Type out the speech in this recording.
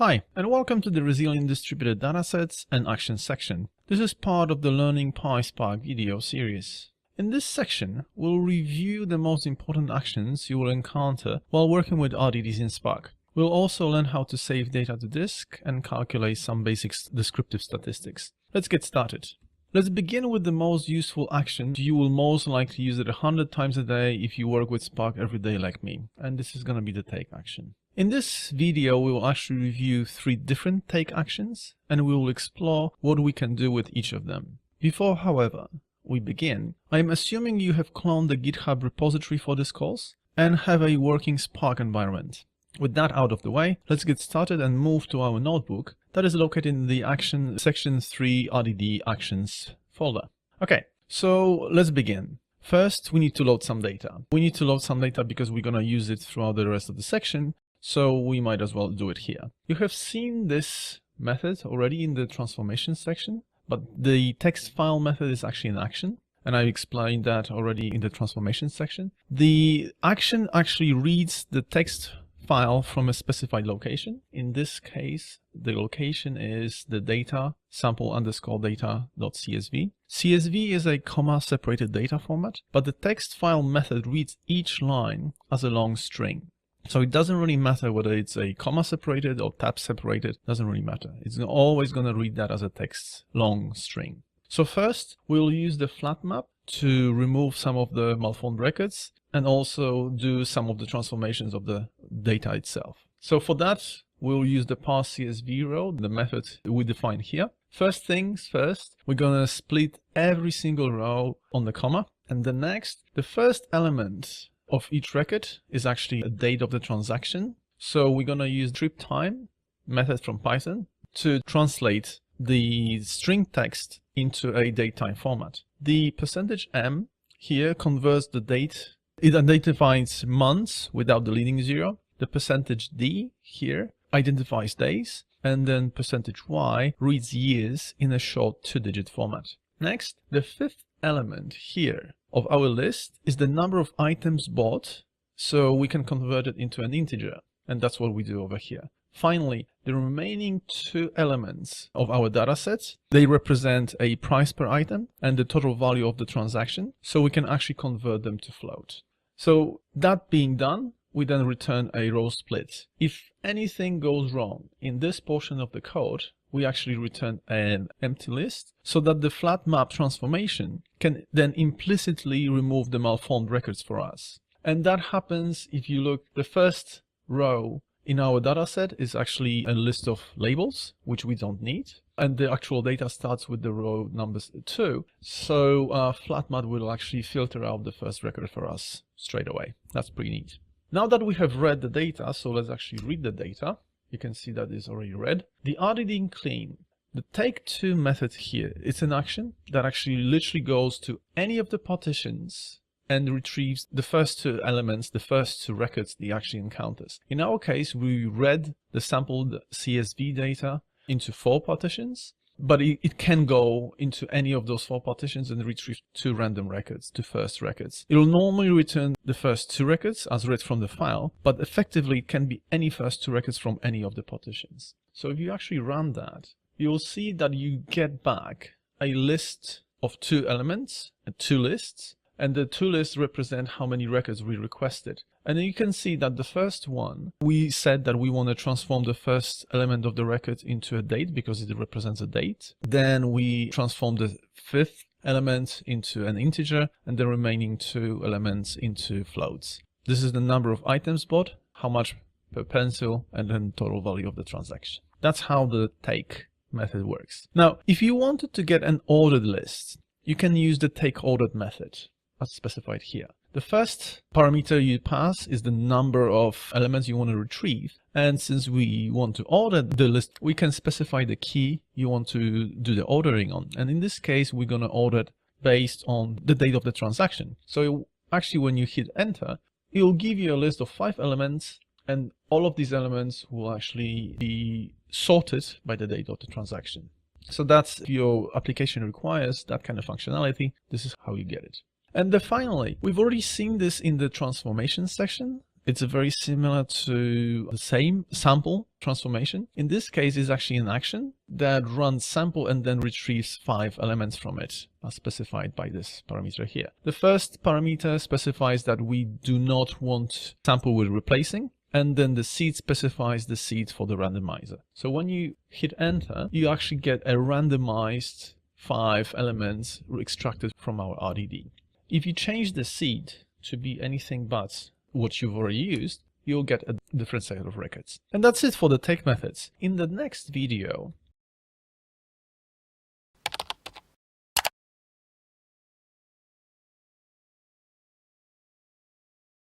Hi, and welcome to the Resilient Distributed Datasets and Actions section. This is part of the Learning PySpark video series. In this section, we'll review the most important actions you will encounter while working with RDDs in Spark. We'll also learn how to save data to disk and calculate some basic descriptive statistics. Let's get started. Let's begin with the most useful action. You will most likely use it 100 times a day if you work with Spark every day like me, and this is going to be the take action. In this video, we will actually review 3 different take actions, and we will explore what we can do with each of them. Before, however, we begin, I am assuming you have cloned the GitHub repository for this course and have a working Spark environment. With that out of the way, let's get started and move to our notebook that is located in the Action Section 3 RDD Actions folder. Okay, so let's begin. First, we need to load some data. We need to load some data because we're going to use it throughout the rest of the section. So we might as well do it here. You have seen this method already in the transformation section, but the text file method is actually an action. And I explained that already in the transformation section. The action actually reads the text file from a specified location. In this case, the location is the data sample_data.csv. CSV is a comma separated data format, but the text file method reads each line as a long string. So it doesn't really matter whether it's a comma separated or tab separated, doesn't really matter. It's always going to read that as a text long string. So first, we'll use the flat map to remove some of the malformed records and also do some of the transformations of the data itself. So for that, we'll use the parseCSV row, the method we define here. First things first, we're going to split every single row on the comma. And the next, the first element of each record is actually a date of the transaction. So we're going to use triptime method from Python to translate the string text into a datetime format. The %m here converts the date. It identifies months without the leading zero. The %d here identifies days, and then %y reads years in a short 2-digit format. Next, the fifth element here of our list is the number of items bought, so we can convert it into an integer, and that's what we do over here. Finally, the remaining 2 elements of our dataset, they represent a price per item and the total value of the transaction, so we can actually convert them to float. So that being done, we then return a row split. If anything goes wrong in this portion of the code, we actually return an empty list so that the flat map transformation can then implicitly remove the malformed records for us. And that happens if you look, the first row in our dataset is actually a list of labels, which we don't need. And the actual data starts with the row numbers 2. So flat map will actually filter out the first record for us straight away. That's pretty neat. Now that we have read the data, so let's actually read the data. You can see that it's already read. The RDD clean, the take2 method here, it's an action that actually literally goes to any of the partitions and retrieves the first 2 elements, the first 2 records the actually encounters. In our case, we read the sampled CSV data into 4 partitions, but it can go into any of those 4 partitions and retrieve 2 random records, 2 first records. It will normally return the first 2 records as read from the file, but effectively it can be any first 2 records from any of the partitions. So if you actually run that, you'll see that you get back a list of 2 elements and 2 lists, and the 2 lists represent how many records we requested. And you can see that the first one, we said that we want to transform the first element of the record into a date because it represents a date. Then we transform the 5th element into an integer and the remaining 2 elements into floats. This is the number of items bought, how much per pencil, and then total value of the transaction. That's how the take method works. Now, if you wanted to get an ordered list, you can use the takeOrdered method as specified here. The first parameter you pass is the number of elements you want to retrieve. And since we want to order the list, we can specify the key you want to do the ordering on. And in this case, we're going to order it based on the date of the transaction. So actually, when you hit enter, it will give you a list of 5 elements, and all of these elements will actually be sorted by the date of the transaction. So that's if your application requires that kind of functionality, this is how you get it. And then finally, we've already seen this in the transformation section. It's very similar to the same sample transformation. In this case, it's actually an action that runs sample and then retrieves 5 elements from it, as specified by this parameter here. The first parameter specifies that we do not want sample with replacing, and then the seed specifies the seed for the randomizer. So when you hit enter, you actually get a randomized 5 elements extracted from our RDD. If you change the seed to be anything but what you've already used, you'll get a different set of records. And that's it for the take methods. In the next video,